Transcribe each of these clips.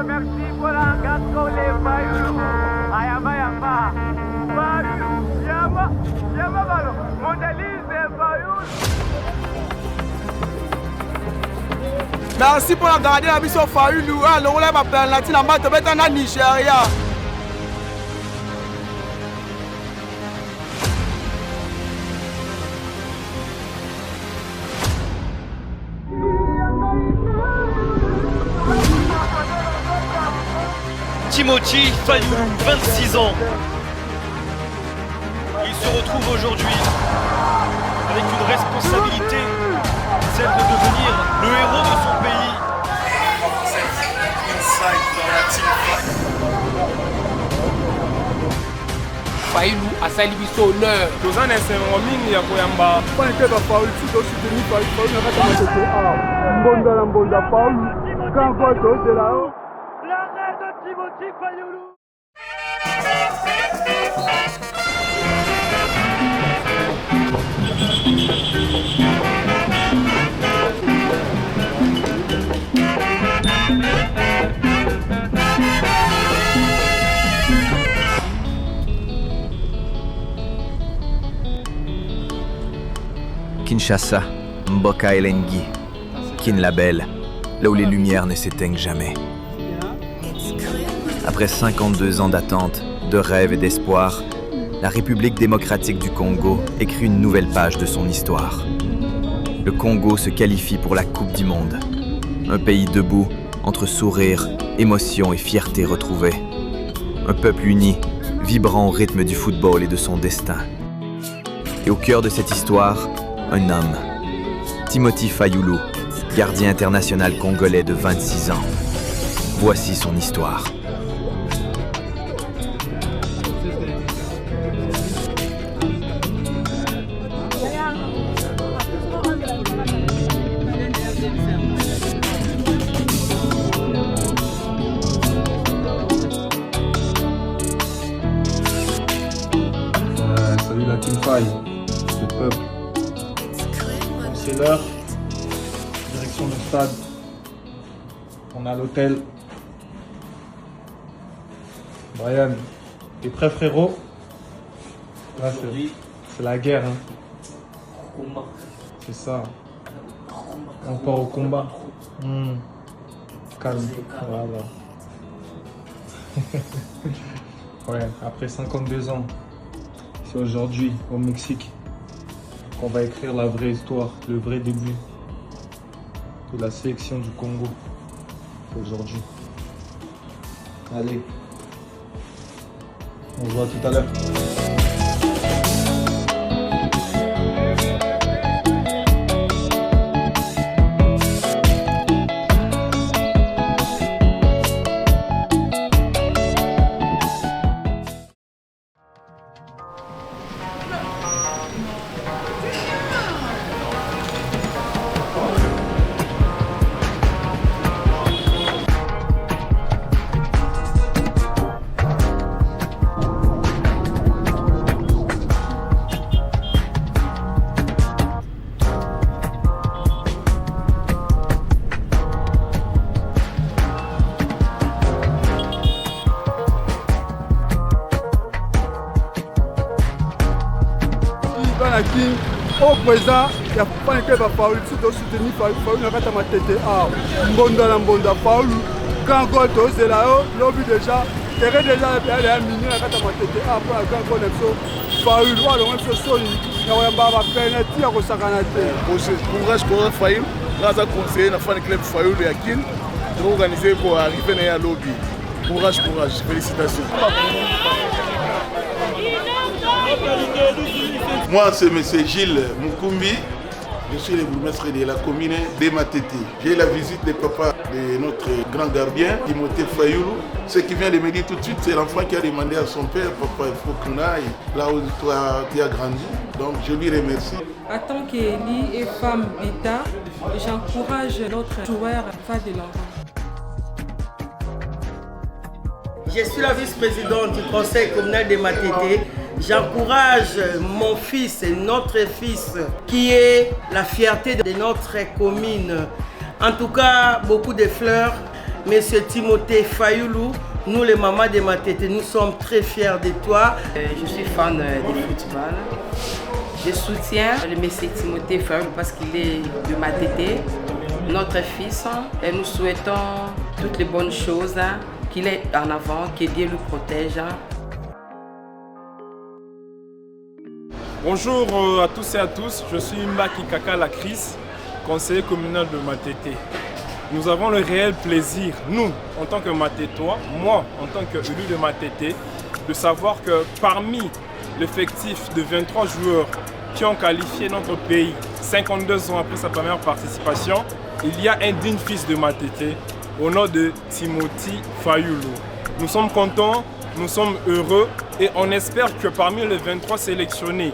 Merci pour la gâte qu'on les failles. Ayama yama. Yama balo. Mondelise failles. Merci pour la garder la mission failles. Nous allons les m'appeler latine en bas de mettre en Nigeria. Timothy Fayulu, 26 ans. Il se retrouve aujourd'hui avec une responsabilité, celle de devenir le héros de son pays. Fayulu a sali biso honneur. Tozana esengo mingi ya koyamba mpona ete bafaulu ti tosuteni faulu na kati ya matete awa mbonda na mbonda faulu kanko tozela yo. L'arrêt de Timothy Fayulu. Kinshasa, Mboka Elengi, Kinlabel, là où les lumières ne s'éteignent jamais. Après 52 ans d'attente, de rêves et d'espoir, la République démocratique du Congo écrit une nouvelle page de son histoire. Le Congo se qualifie pour la Coupe du Monde. Un pays debout, entre sourires, émotion et fierté retrouvée. Un peuple uni, vibrant au rythme du football et de son destin. Et au cœur de cette histoire, un homme, Timothy Fayulu, gardien international congolais de 26 ans. Voici son histoire. Salut la Team Faye, le peuple. C'est l'heure, direction le stade. On a l'hôtel. Brian, t'es prêt frérot? Là, c'est la guerre. Hein. C'est ça. On part au combat. Calme. Voilà. Ouais, après 52 ans, c'est aujourd'hui au Mexique qu'on va écrire la vraie histoire, le vrai début de la sélection du Congo. C'est aujourd'hui. Allez, on se voit tout à l'heure. Au présent, il n'y a pas un club à Faulu, tout de soutenir Faulu, n'a pas matete à Mbonda na Mbonda Faulu, quand Goto c'est là, l'objet déjà, terrain déjà, il y a un million, n'a pas matete à pour la grande connexion Faulu, ou alors même ce sol, il y a un bar à peine, il y a un sacanate. Courage pour un Faulu, grâce à conseiller, n'a pas un club Faulu et Akin, pour organiser pour arriver à l'objet. Courage, courage, félicitations. Moi, c'est M. Gilles Mukumbi. Je suis le bourgmestre de la commune de Matete. J'ai la visite de papa de notre grand gardien, Timothy Fayulu. Ce qui vient de me dire tout de suite, c'est l'enfant qui a demandé à son père, papa, il faut qu'on aille là où toi tu as grandi. Donc je lui remercie. En tant qu'élie et femme d'État, j'encourage notre joueur Fadi Laurent. Je suis la vice-présidente du conseil communal de Matete. J'encourage mon fils et notre fils qui est la fierté de notre commune. En tout cas, beaucoup de fleurs. Monsieur Timothée Fayoulou, nous les mamans de Matete, nous sommes très fiers de toi. Je suis fan du football. Je soutiens le monsieur Timothée Fayoulou parce qu'il est de Matete, notre fils. Et nous souhaitons toutes les bonnes choses, qu'il est en avant, que Dieu le protège. Bonjour à tous et à tous, je suis Mbaki Kaka Lacris, conseiller communal de Matete. Nous avons le réel plaisir, nous, en tant que Matétois, moi, en tant qu'élu de Matete, de savoir que parmi l'effectif de 23 joueurs qui ont qualifié notre pays 52 ans après sa première participation, il y a un digne fils de Matete au nom de Timothy Fayoulou. Nous sommes contents, nous sommes heureux et on espère que parmi les 23 sélectionnés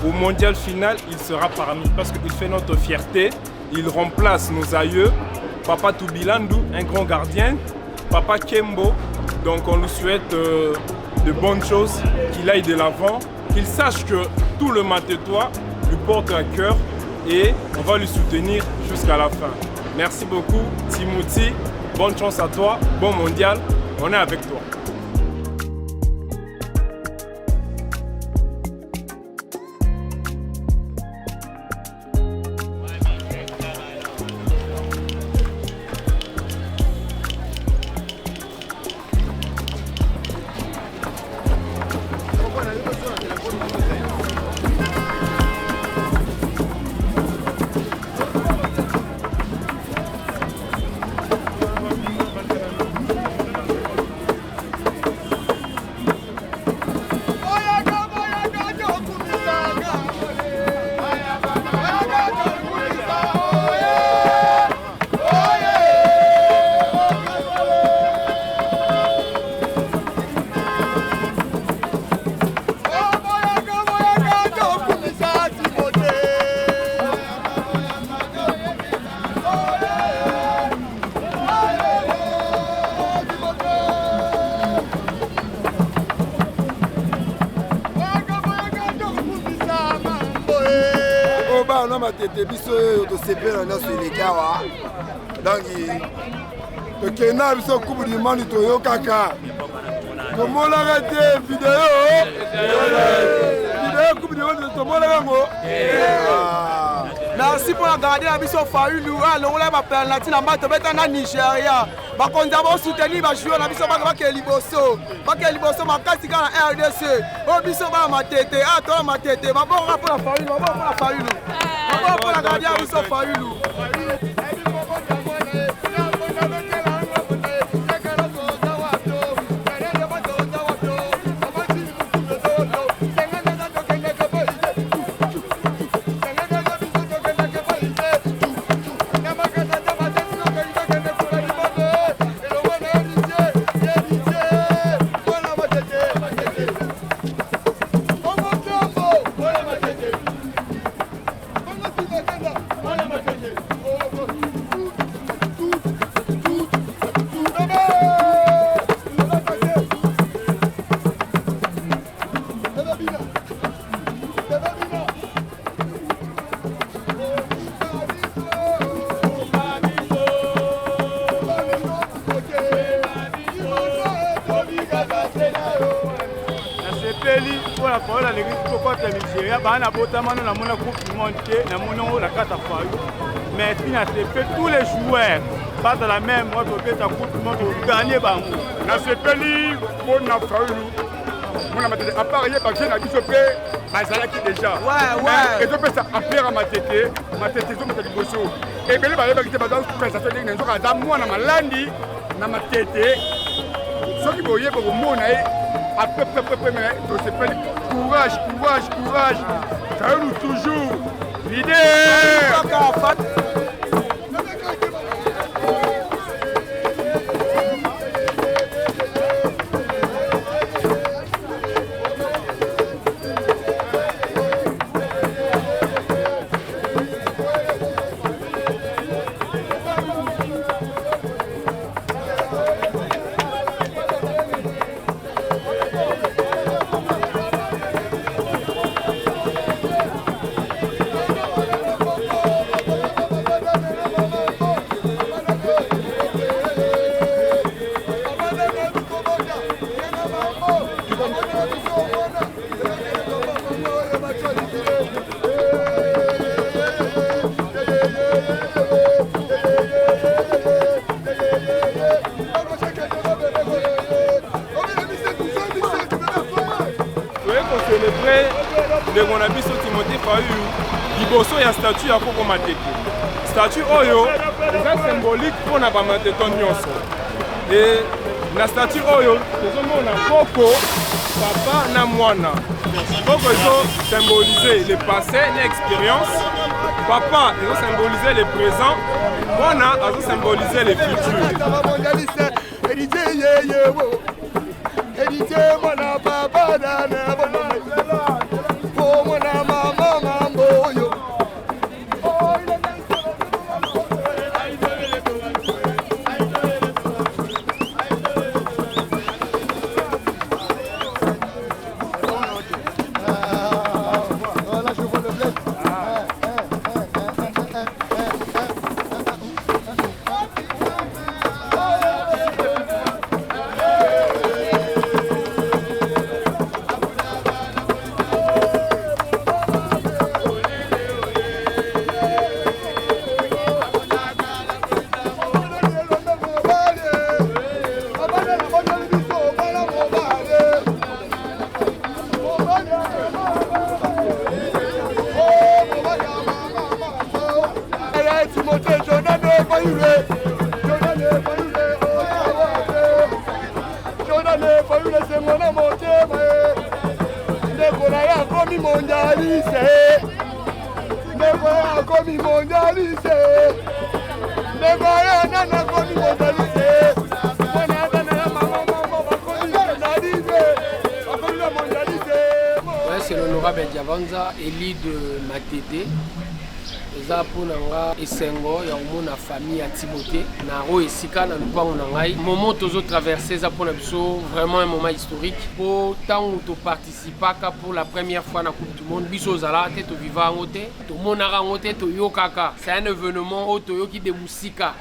au mondial final, il sera parmi parce qu'il fait notre fierté, il remplace nos aïeux, Papa Toubilandou, un grand gardien, Papa Kembo, donc on lui souhaite de bonnes choses, qu'il aille de l'avant, qu'il sache que tout le Matétois lui porte à cœur et on va lui soutenir jusqu'à la fin. Merci beaucoup Timothy, bonne chance à toi, bon mondial, on est avec toi. Matete biso tosepela nyonso elekawa donc tokenda biso coupe du monde toyokaka tomonaka te video coupe du monde tomonaka yango. Merci pour la garder à biso Fayoulou alongola bapenalty na mbato beta na Nigeria bakonzi bosoutenir bajoueur na biso bakake liboso makasi kaka na RDC o biso ba Matete to Matete babonga pour la Fayoulou babonga pour la garder à biso Fayoulou. Bana botamano na mona coupe du monde na mona la carte à Fayoulou mais pina te tous les joueurs pas dans la même mode que ta coupe du monde gagner bango na sepeli mona Fayoulou mona Matete à part hier parce que na biso pe bazalaki déjà ouais et to pesa appeler à Matete zo mata liboso et bele ba bakite ba dans prestation de nzo ka za mwana malandi na Matete soki boye ko mona e à peu mais to sepeli courage. Fayoulou toujours leader. célébrer ndeko na biso Timothée Fayulu liboso ya statue ya Koko Matete. Statue oyo eza symbolique mpona bamateto nyonso. Et la statue oyo tozomona Koko, papa na mwana. Koko ezo symboliser le passé na expérience. Papa ezo symboliser le présent. Mwana ezo symboliser le futur. C'est l'honorable Diavanza, élu de Matete. Eza pona nga esengo ya omona famille ya Timothée na ro esika na lupango na ngai. Moment tozo traverser eza pona biso vraiment un moment historique. Pour tango to participaka pour la première fois na Coupe du Monde biso zala te to vivant ngote to monaka ngote to yokaka. C'est un événement au to yoki de musika.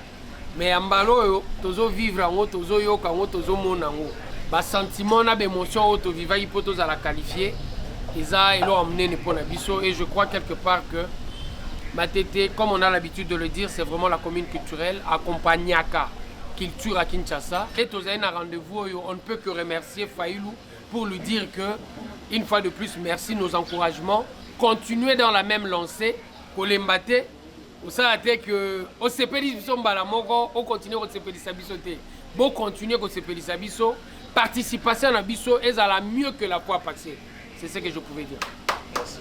Mais ambalo yo tozo vivre ngo tozo yoka ngo tozo mona ngo. Ba sentiment na émotion au to vivant ipo to zala qualifier. Eza elo amené ne pona biso et je crois quelque part que Matete, comme on a l'habitude de le dire, c'est vraiment la commune culturelle, accompagnaka, culture à Kinshasa. Et tous un rendez-vous, on ne peut que remercier Fayulu pour lui dire que, une fois de plus, merci nos encouragements. Continuez dans la même lancée, Kolembate. Vous savez que, au CPD Balamogo, on continue au CPD Sabisote. Bon, continuez au CPD Sabiso. Participation à Biso est à la mieux que la fois passée. C'est ce que je pouvais dire. Merci.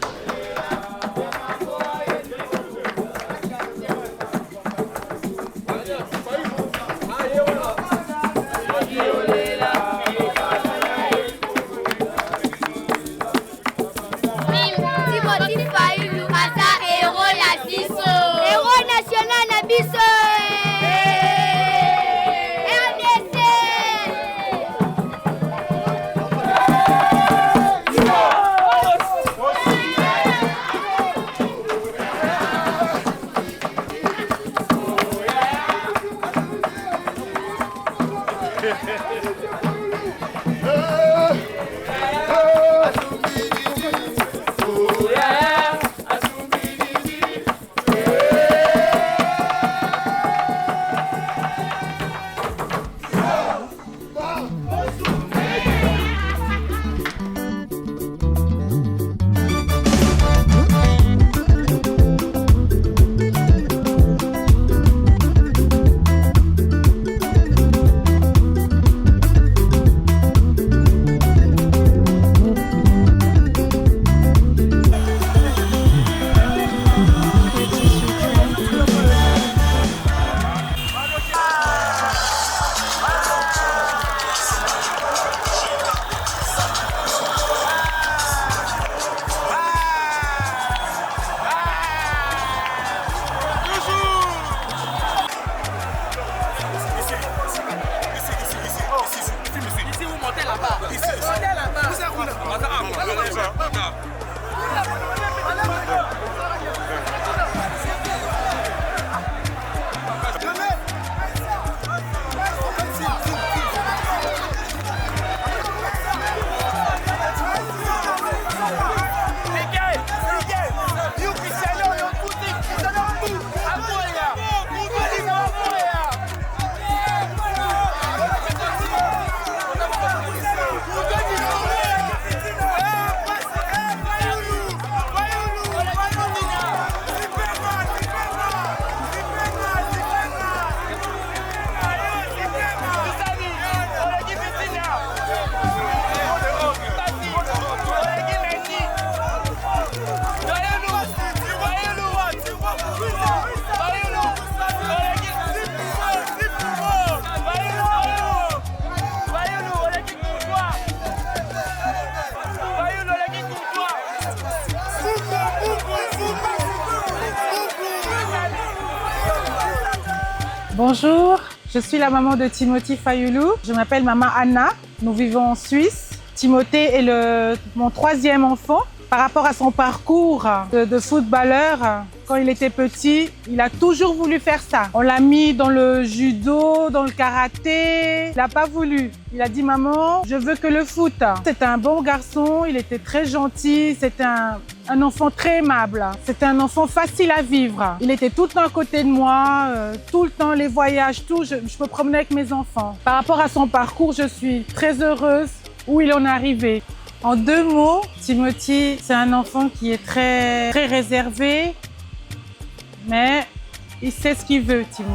Bonjour, je suis la maman de Timothée Fayoulou. Je m'appelle maman Anna. Nous vivons en Suisse. Timothée est mon 3e enfant. Par rapport à son parcours de footballeur, quand il était petit, il a toujours voulu faire ça. On l'a mis dans le judo, dans le karaté. Il n'a pas voulu. Il a dit « Maman, je veux que le foot ». C'était un bon garçon, il était très gentil, c'était un enfant très aimable. C'était un enfant facile à vivre. Il était tout le temps à côté de moi, tout le temps les voyages, tout. Je me promenais avec mes enfants. Par rapport à son parcours, je suis très heureuse où il en est arrivé. En 2 mots, Timothée, c'est un enfant qui est très réservé, mais il sait ce qu'il veut, Timo.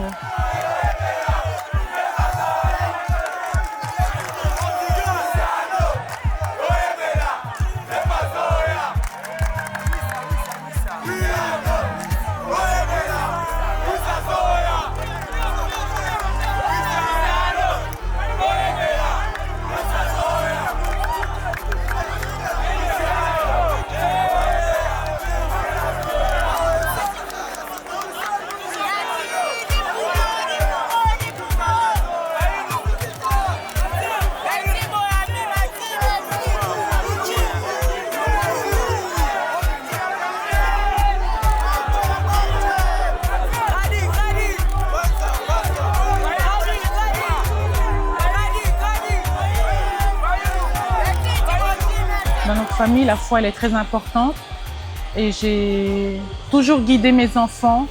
Dans notre famille, la foi elle est très importante et j'ai toujours guidé mes enfants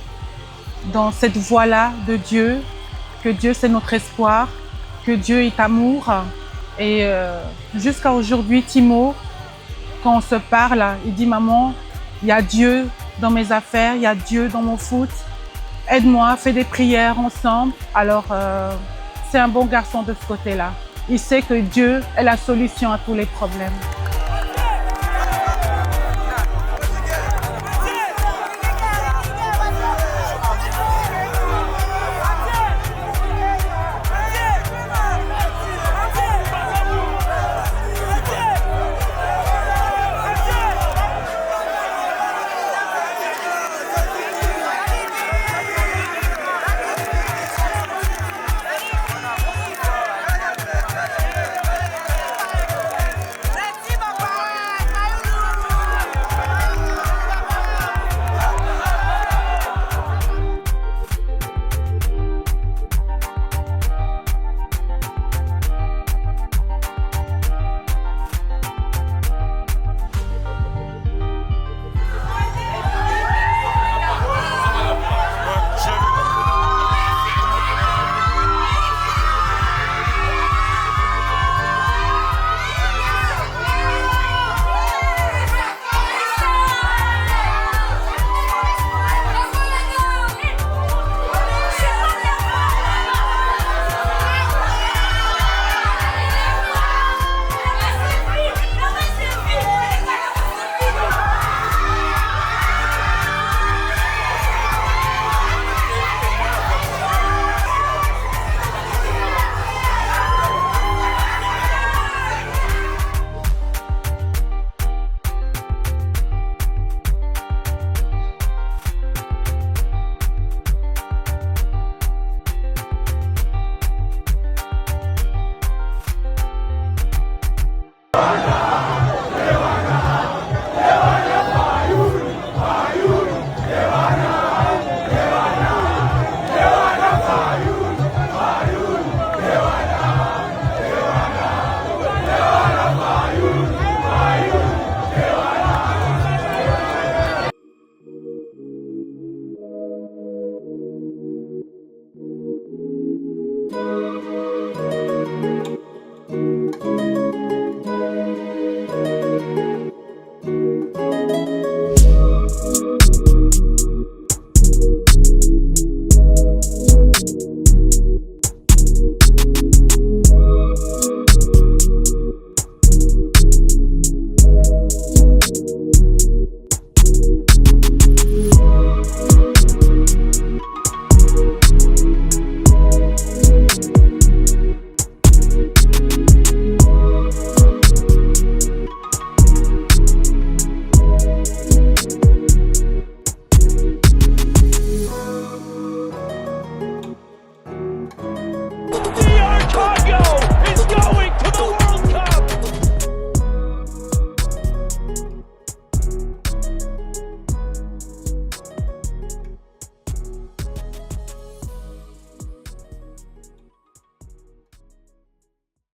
dans cette voie-là de Dieu, que Dieu c'est notre espoir, que Dieu est amour. Et jusqu'à aujourd'hui, Timo, quand on se parle, il dit « Maman, il y a Dieu dans mes affaires, il y a Dieu dans mon foot, aide-moi, fais des prières ensemble ». Alors c'est un bon garçon de ce côté-là. Il sait que Dieu est la solution à tous les problèmes.